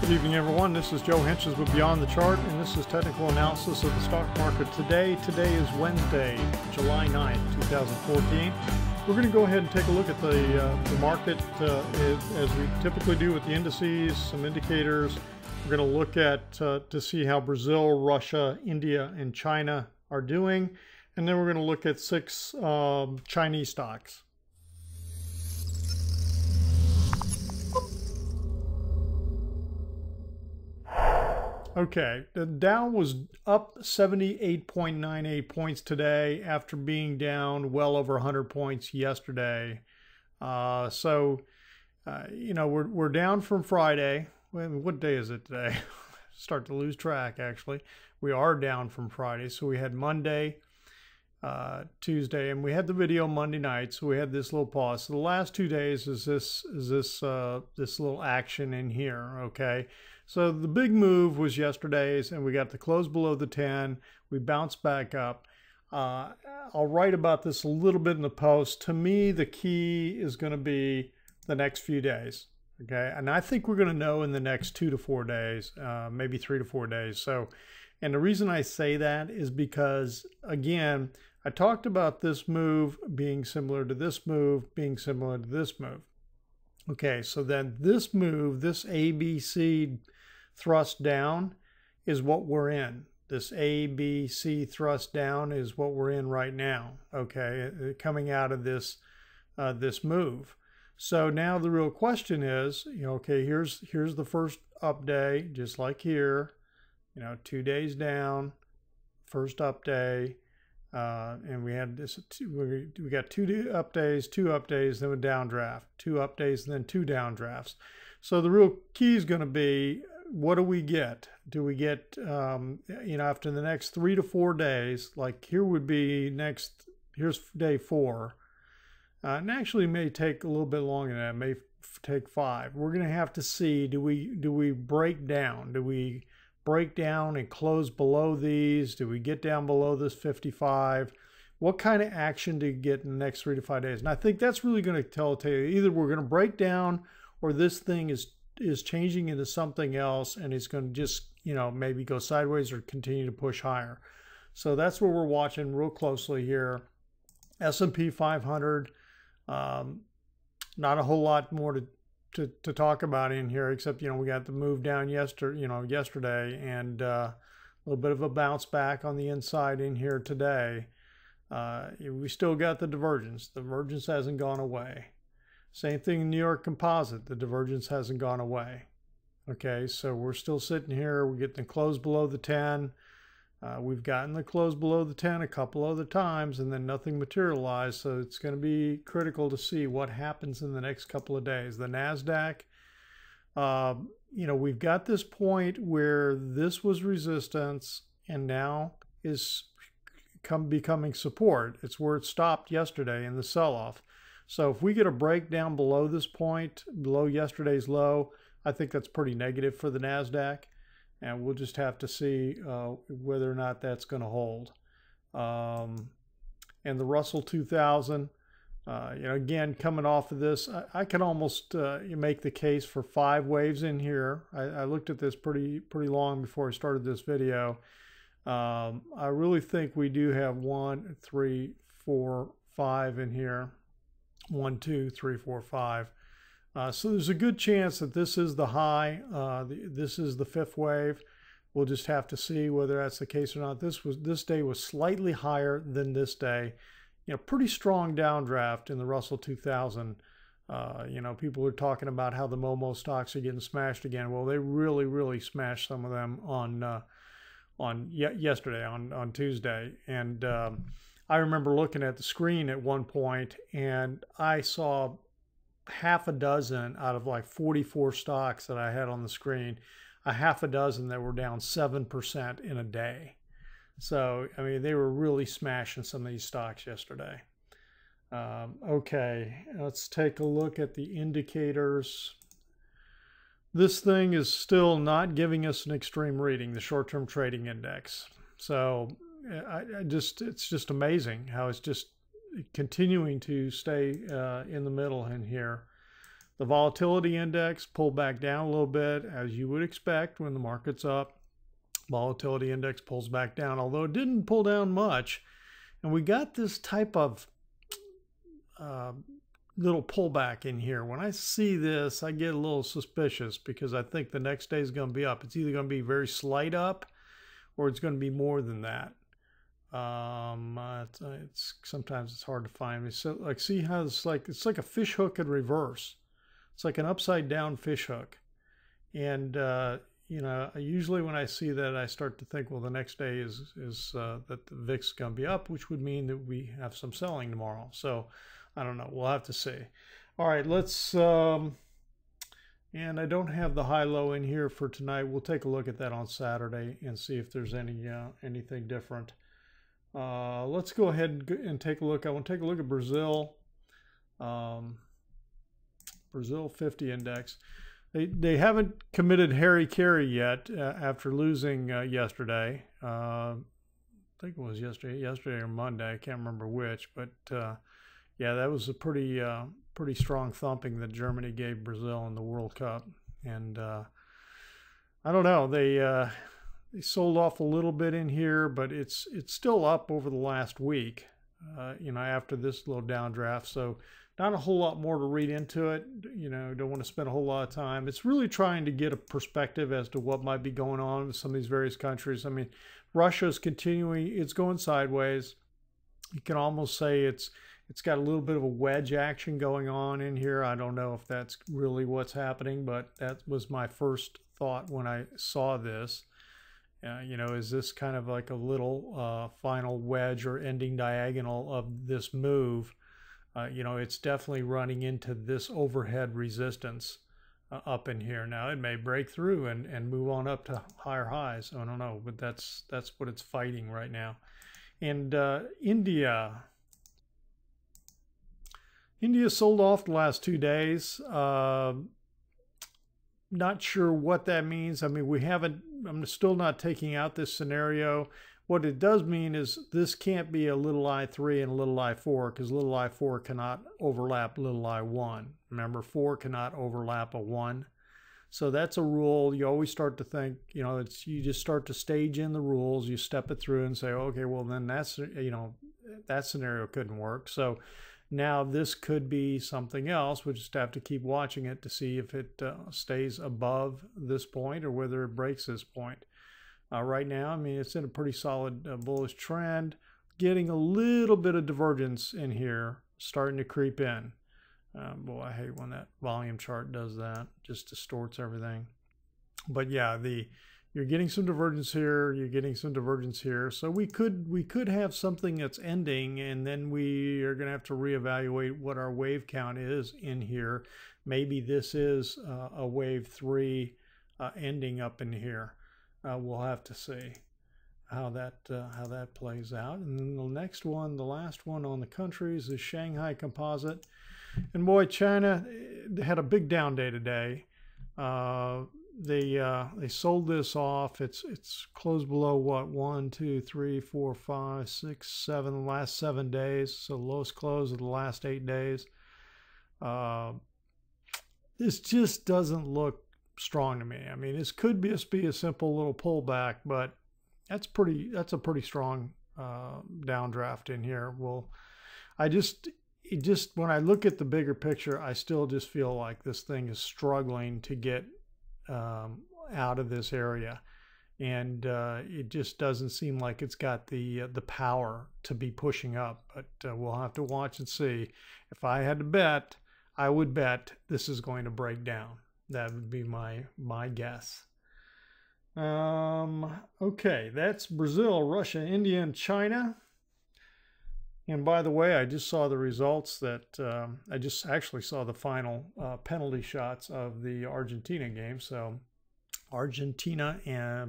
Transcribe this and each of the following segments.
Good evening, everyone. This is Joe Henches with Beyond the Chart, and this is technical analysis of the stock market today. Today is Wednesday, July 9th, 2014. We're going to go ahead and take a look at the market as we typically do with the indices, some indicators. We're going to look at to see how Brazil, Russia, India, and China are doing. And then we're going to look at 6 Chinese stocks. Okay, the Dow was up 78.98 points today after being down well over 100 points yesterday. You know, we're down from Friday. What day is it today? Start to lose track, actually. We are down from Friday. So we had Monday, Tuesday, and we had the video Monday night. So we had this little pause. So the last 2 days is this little action in here, okay? So the big move was yesterday's, and we got the close below the 10. We bounced back up. I'll write about this a little bit in the post. To me, the key is going to be the next few days, okay? And I think we're going to know in the next 2 to 4 days, maybe 3 to 4 days. So, and the reason I say that is because, again, I talked about this move being similar to this move, being similar to this move. Okay, so then this move, this ABC thrust down is what we're in. This ABC thrust down is what we're in right now, okay, coming out of this this move. So now the real question is, you know, okay, here's the first up day, just like here, you know, 2 days down, first up day. And we had this. We got 2 up days, 2 up days, then a downdraft, 2 up days, and then 2 downdrafts. So the real key is going to be, what do we get? Do we get, you know, after the next 3 to 4 days? Like here would be next. Here's day 4, and actually may take a little bit longer than that. It may take 5. We're going to have to see. Do we break down? Do we break down and close below these? Do we get down below this 55? What kind of action do you get in the next 3 to 5 days? And I think that's really going to tell you either we're going to break down, or this thing is changing into something else and it's going to just, you know, maybe go sideways or continue to push higher. So that's what we're watching real closely here. S&P 500, not a whole lot more to talk about in here, except, you know, we got the move down yesterday, and a little bit of a bounce back on the inside in here today. We still got the divergence. The divergence hasn't gone away. Same thing in New York Composite. The divergence hasn't gone away. Okay, so we're still sitting here. We're getting the close below the 10. We've gotten the close below the 10 a couple other times, and then nothing materialized. So it's going to be critical to see what happens in the next couple of days. The Nasdaq, you know, we've got this point where this was resistance and now is becoming support. It's where it stopped yesterday in the sell-off. So if we get a breakdown below this point, below yesterday's low, I think that's pretty negative for the Nasdaq. And we'll just have to see whether or not that's going to hold. And the Russell 2000, you know, again, coming off of this, I can almost make the case for 5 waves in here. I looked at this pretty long before I started this video. I really think we do have 1, 3, 4, 5 in here. 1, 2, 3, 4, 5. So there's a good chance that this is the high. This is the 5th wave. We'll just have to see whether that's the case or not. This day was slightly higher than this day. You know, pretty strong downdraft in the Russell 2000. You know, people are talking about how the Momo stocks are getting smashed again. Well, they really smashed some of them on yesterday, on Tuesday, and I remember looking at the screen at one point, and I saw half a dozen out of like 44 stocks that I had on the screen, a half a dozen that were down 7% in a day. So, I mean, they were really smashing some of these stocks yesterday. Okay, let's take a look at the indicators. This thing is still not giving us an extreme reading, the short-term trading index. So it's just amazing how it's just continuing to stay in the middle in here. The volatility index pulled back down a little bit, as you would expect when the market's up. Volatility index pulls back down, although it didn't pull down much. And we got this type of little pullback in here. When I see this, I get a little suspicious because I think the next day is going to be up. It's either going to be very slight up or it's going to be more than that. Sometimes it's hard to find. So like, see how it's like a fish hook in reverse. It's like an upside down fish hook. And you know, usually when I see that, I start to think, well, the next day is that the VIX is going to be up, which would mean that we have some selling tomorrow. So I don't know. We'll have to see. All right, let's, and I don't have the high-low in here for tonight. We'll take a look at that on Saturday and see if there's anything different. Let's go ahead and take a look. I want to take a look at Brazil. Brazil 50 index. They haven't committed Harry Carey yet after losing yesterday. I think it was yesterday or Monday. I can't remember which, but yeah, that was a pretty strong thumping that Germany gave Brazil in the World Cup. And I don't know, they sold off a little bit in here, but it's still up over the last week. You know, after this little downdraft. So not a whole lot more to read into it. You know, don't want to spend a whole lot of time. It's really trying to get a perspective as to what might be going on with some of these various countries. I mean, Russia's continuing, it's going sideways. You can almost say it's got a little bit of a wedge action going on in here. I don't know if that's really what's happening, but that was my first thought when I saw this. You know, is this kind of like a little final wedge or ending diagonal of this move? You know, it's definitely running into this overhead resistance up in here. Now, it may break through and move on up to higher highs. I don't know, but that's what it's fighting right now. And India sold off the last 2 days. Not sure what that means. I mean, I'm still not taking out this scenario. What it does mean is this can't be a little I3 and a little I4, because little I4 cannot overlap little I1. Remember, 4 cannot overlap a 1. So that's a rule. You always start to think, you know, you just start to stage in the rules. You step it through and say, okay, well, then that's, you know, that scenario couldn't work. So now this could be something else. We'll just have to keep watching it to see if it stays above this point or whether it breaks this point. Right now, I mean, it's in a pretty solid bullish trend, getting a little bit of divergence in here, starting to creep in. Boy, I hate when that volume chart does that, just distorts everything. But yeah, you're getting some divergence here, you're getting some divergence here. So we could have something that's ending, and then we are going to have to reevaluate what our wave count is in here. Maybe this is a wave 3 ending up in here. We'll have to see how that plays out. And then the next one, the last one on the countries, is Shanghai Composite. And boy, China had a big down day today. They sold this off. It's closed below what, 1, 2, 3, 4, 5, 6, 7, the last 7 days. So lowest close of the last 8 days. This just doesn't look strong to me. I mean, this could just be a simple little pullback, but that's a pretty strong downdraft in here. Well, when I look at the bigger picture, I still just feel like this thing is struggling to get out of this area, and it just doesn't seem like it's got the power to be pushing up. But we'll have to watch and see. If I had to bet, I would bet this is going to break down. That would be my guess. Okay, that's Brazil, Russia, India, and China. And by the way, I just saw the results that I just actually saw the final penalty shots of the Argentina game. So Argentina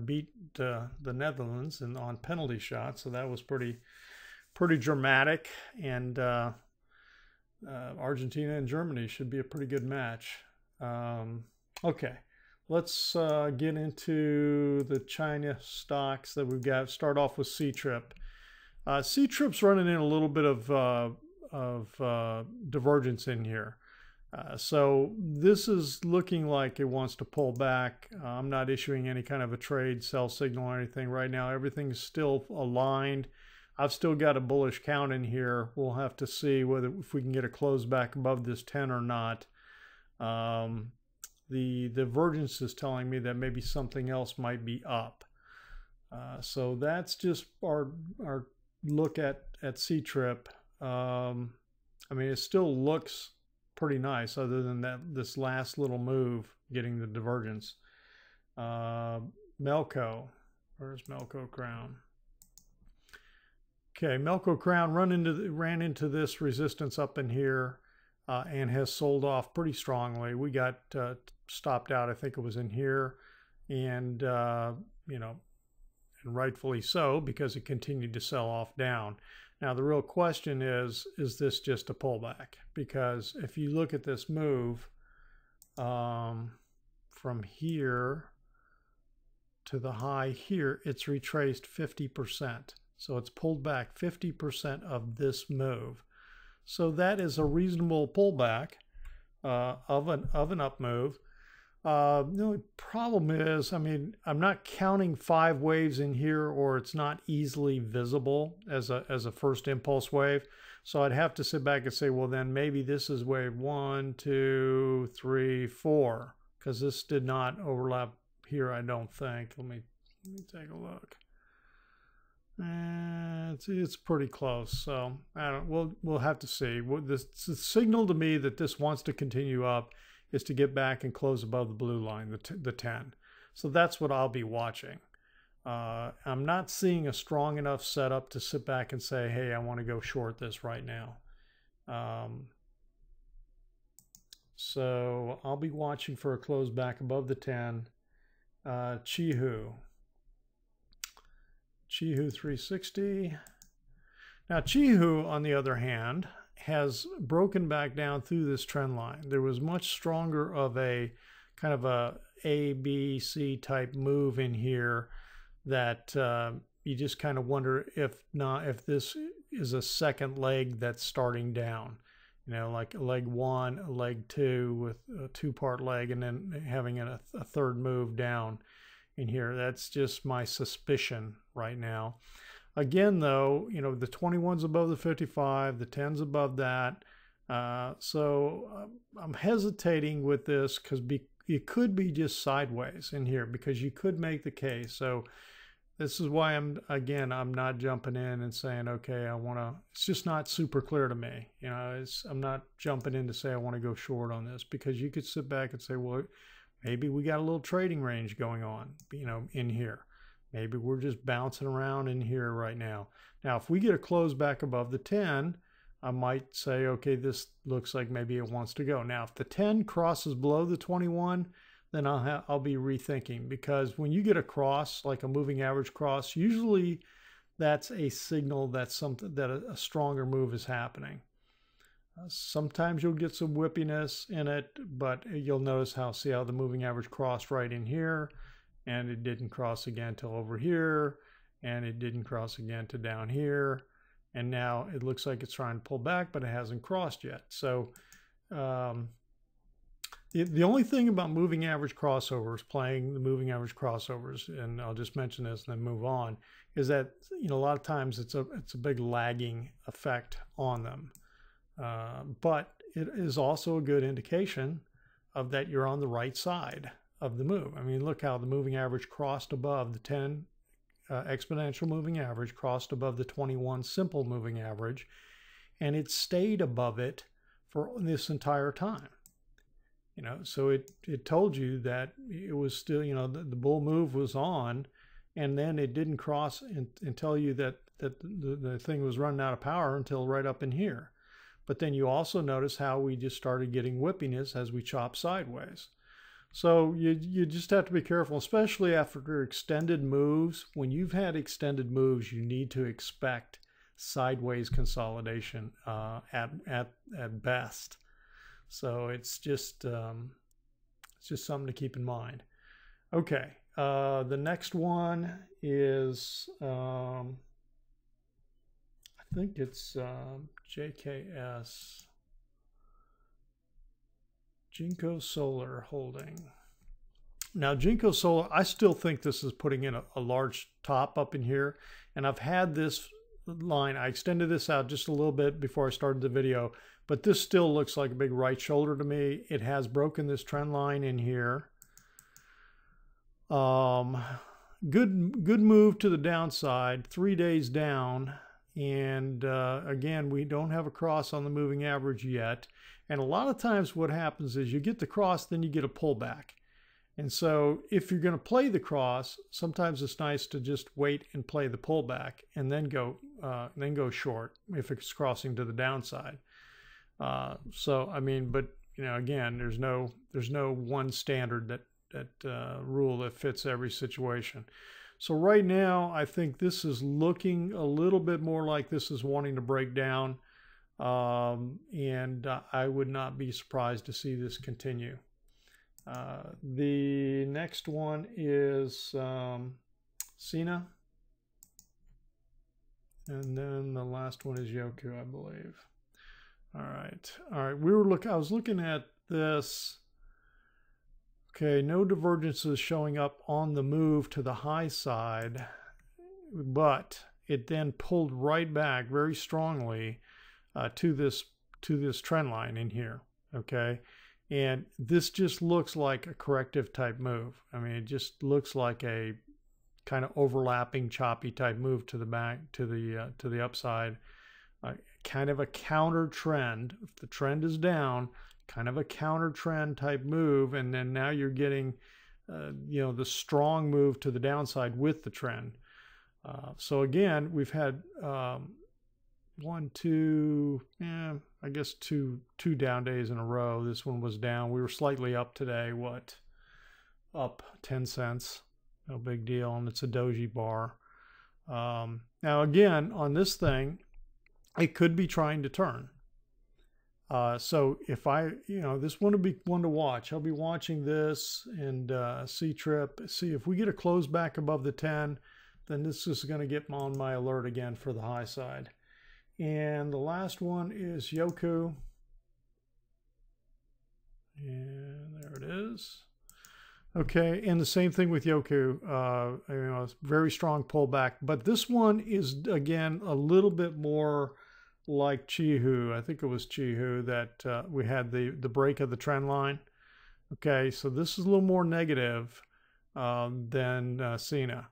beat the Netherlands on penalty shots. So that was pretty dramatic. And Argentina and Germany should be a pretty good match. Okay, let's get into the China stocks that we've got. Start off with C-Trip. C-Trip's running in a little bit of divergence in here. So this is looking like it wants to pull back. I'm not issuing any kind of a trade sell signal or anything right now. Everything's still aligned. I've still got a bullish count in here. We'll have to see whether if we can get a close back above this 10 or not. The divergence is telling me that maybe something else might be up. So that's just our look at CTRP. I mean, it still looks pretty nice other than this last little move getting the divergence. Melco, where's Melco Crown? Okay, Melco Crown ran into this resistance up in here and has sold off pretty strongly. We got stopped out, I think it was in here, and you know, and rightfully so, because it continued to sell off down. Now the real question is this just a pullback? Because if you look at this move from here to the high here, it's retraced 50%. So it's pulled back 50% of this move. So that is a reasonable pullback of an up move. The only problem is, I mean, I'm not counting 5 waves in here, or it's not easily visible as a first impulse wave. So I'd have to sit back and say, well, then maybe this is wave 1, 2, 3, 4, because this did not overlap here, I don't think. Let me take a look. It's pretty close, so I don't. We'll have to see. The signal to me that this wants to continue up is to get back and close above the blue line, the 10. So that's what I'll be watching. I'm not seeing a strong enough setup to sit back and say, hey, I want to go short this right now. So I'll be watching for a close back above the 10. QIHU 360. Now QIHU, on the other hand, has broken back down through this trend line. There was much stronger of a kind of a B, C type move in here that you just kind of wonder if this is a second leg that's starting down. You know, like a leg 1, a leg 2 with a 2-part leg, and then having a third move down in here. That's just my suspicion right now. Again, though, you know, the 21's above the 55, the 10's above that. So I'm hesitating with this because it could be just sideways in here, because you could make the case. So this is why I'm not jumping in and saying, okay, I want to, it's just not super clear to me. You know, I'm not jumping in to say I want to go short on this, because you could sit back and say, well, maybe we got a little trading range going on, you know, in here. Maybe we're just bouncing around in here right now. Now, if we get a close back above the 10, I might say, okay, this looks like maybe it wants to go. Now, if the 10 crosses below the 21, then I'll be rethinking, because when you get a cross, like a moving average cross, usually that's a signal that a stronger move is happening. Sometimes you'll get some whippiness in it, but you'll notice see how the moving average crossed right in here, and it didn't cross again till over here, and it didn't cross again to down here, and now it looks like it's trying to pull back, but it hasn't crossed yet. So the only thing about moving average crossovers, playing the moving average crossovers, and I'll just mention this and then move on, is that, you know, a lot of times it's a big lagging effect on them. But it is also a good indication of that you're on the right side of the move. I mean, look how the moving average crossed above the 10 exponential moving average, crossed above the 21 simple moving average, and it stayed above it for this entire time. You know, so it told you that it was still, you know, the bull move was on, and then it didn't cross and tell you that the thing was running out of power until right up in here. But then you also notice how we just started getting whippiness as we chop sideways. So you just have to be careful, especially after extended moves. When you've had extended moves, you need to expect sideways consolidation at best. So it's just something to keep in mind. Okay, the next one is I think it's JKS. Jinkosolar holding. Now, Jinkosolar, I still think this is putting in a large top up in here. And I've had this line, I extended this out just a little bit before I started the video, but this still looks like a big right shoulder to me. It has broken this trend line in here. Good move to the downside, 3 days down. And again, we don't have a cross on the moving average yet. And a lot of times what happens is you get the cross, then you get a pullback. And so if you're going to play the cross, sometimes it's nice to just wait and play the pullback and then go short if it's crossing to the downside. So I mean, but you know, again, there's no one standard rule that fits every situation. So right now, I think this is looking a little bit more like this is wanting to break down, and I would not be surprised to see this continue. The next one is SINA, and then the last one is YOKU, I believe. All right. I was looking at this. Okay, no divergences showing up on the move to the high side, but it then pulled right back very strongly to this trend line in here. Okay. And this just looks like a corrective type move. I mean, it just looks like a kind of overlapping, choppy type move to the back, to the upside. Kind of a counter trend. If the trend is down, kind of a counter trend type move, and then now you're getting, you know, the strong move to the downside with the trend. So again, we've had I guess two down days in a row. This one was down. We were slightly up today. What? Up 10 cents. No big deal. And it's a doji bar. Now again, on this thing, it could be trying to turn. So if this one would be one to watch. I'll be watching this and CTRP. See if we get a close back above the 10, then this is going to get on my alert again for the high side. And the last one is YOKU. And there it is. Okay, and the same thing with YOKU. You know, it's very strong pullback, but this one is again a little bit more like QIHU. I think it was QIHU that we had the break of the trend line. Okay, so this is a little more negative than SINA.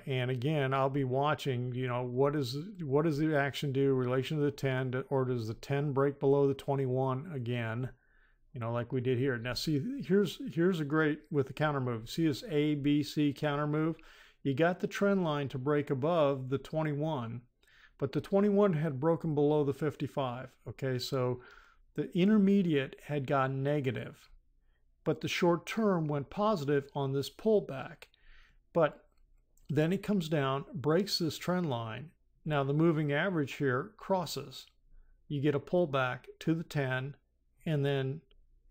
And again, I'll be watching, you know, what does the action do in relation to the 10, or does the 10 break below the 21 again, you know, like we did here. Now see, here's a great with the counter move. See this A, B, C counter move? You got the trend line to break above the 21, but the 21 had broken below the 55. Okay, so the intermediate had gone negative, but the short term went positive on this pullback. But then it comes down, breaks this trend line. Now the moving average here crosses. You get a pullback to the 10, and then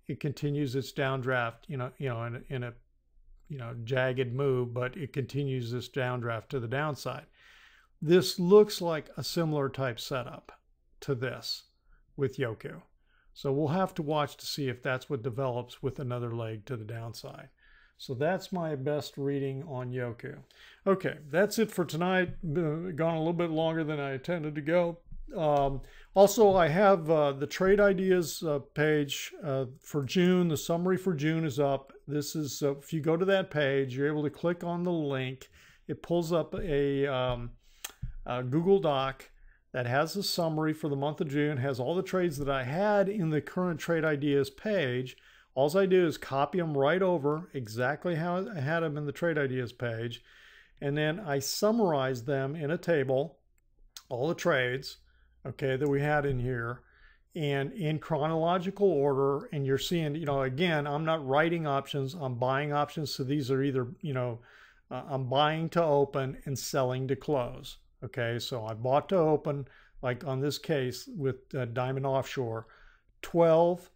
it continues its downdraft, in a jagged move, but it continues this downdraft to the downside. This looks like a similar type setup to this with YOKU. So we'll have to watch to see if that's what develops with another leg to the downside. So that's my best reading on YOKU. Okay, that's it for tonight. Gone a little bit longer than I intended to go. Also, I have the trade ideas page for June. The summary for June is up. This is, if you go to that page, you're able to click on the link. It pulls up a Google Doc that has a summary for the month of June, has all the trades that I had in the current trade ideas page. All I do is copy them right over exactly how I had them in the trade ideas page. And then I summarize them in a table, all the trades, okay, that we had in here, and in chronological order. And you're seeing, you know, again, I'm not writing options, I'm buying options. So these are either, you know, I'm buying to open and selling to close. Okay, so I bought to open, like on this case with Diamond Offshore, 12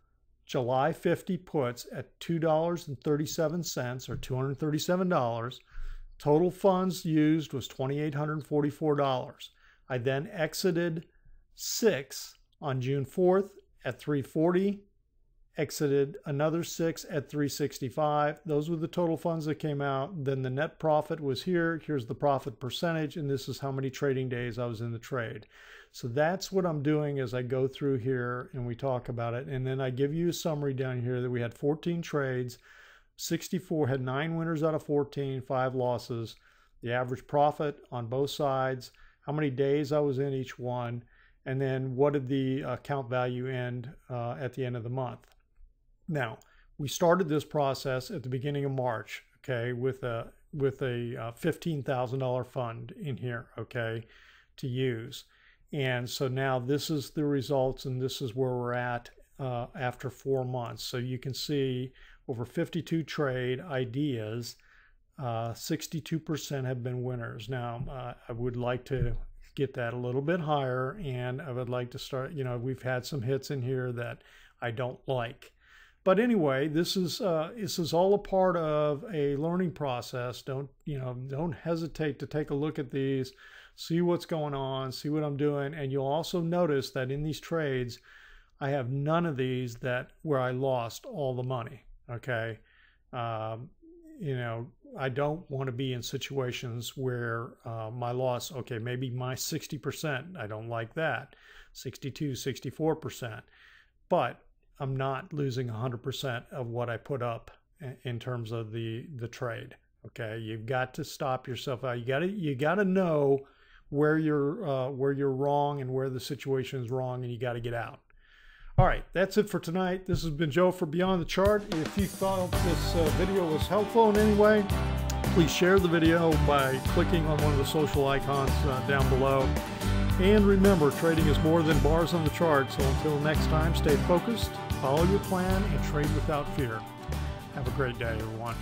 July 50 puts at $2.37 or $237. Total funds used was $2,844. I then exited 6 on June 4th at $340 exited another 6 at 365. Those were the total funds that came out. Then the net profit was here. Here's the profit percentage, and this is how many trading days I was in the trade. So that's what I'm doing as I go through here and we talk about it. And then I give you a summary down here that we had 14 trades, 64, had 9 winners out of 14, 5 losses. The average profit on both sides, how many days I was in each one, and then what did the account value end at the end of the month. Now, we started this process at the beginning of March, okay, with a $15,000 fund in here, okay, to use. And so now this is the results, and this is where we're at after 4 months. So you can see over 52 trade ideas, 62% have been winners. Now, I would like to get that a little bit higher, and I would like to start, you know, we've had some hits in here that I don't like. But anyway, this is all a part of a learning process. Don't hesitate to take a look at these, see what's going on, see what I'm doing. And you'll also notice that in these trades, I have none of these where I lost all the money, okay? You know, I don't want to be in situations where my loss, okay, maybe my 60%, I don't like that, 62, 64%, but I'm not losing 100% of what I put up in terms of the trade. Okay, you've got to stop yourself out. You got to know where you're wrong and where the situation is wrong, and you got to get out. All right, that's it for tonight. This has been Joe for Beyond the Chart. If you thought this video was helpful in any way, please share the video by clicking on one of the social icons down below. And remember, trading is more than bars on the chart. So until next time, stay focused, follow your plan, and trade without fear. Have a great day, everyone.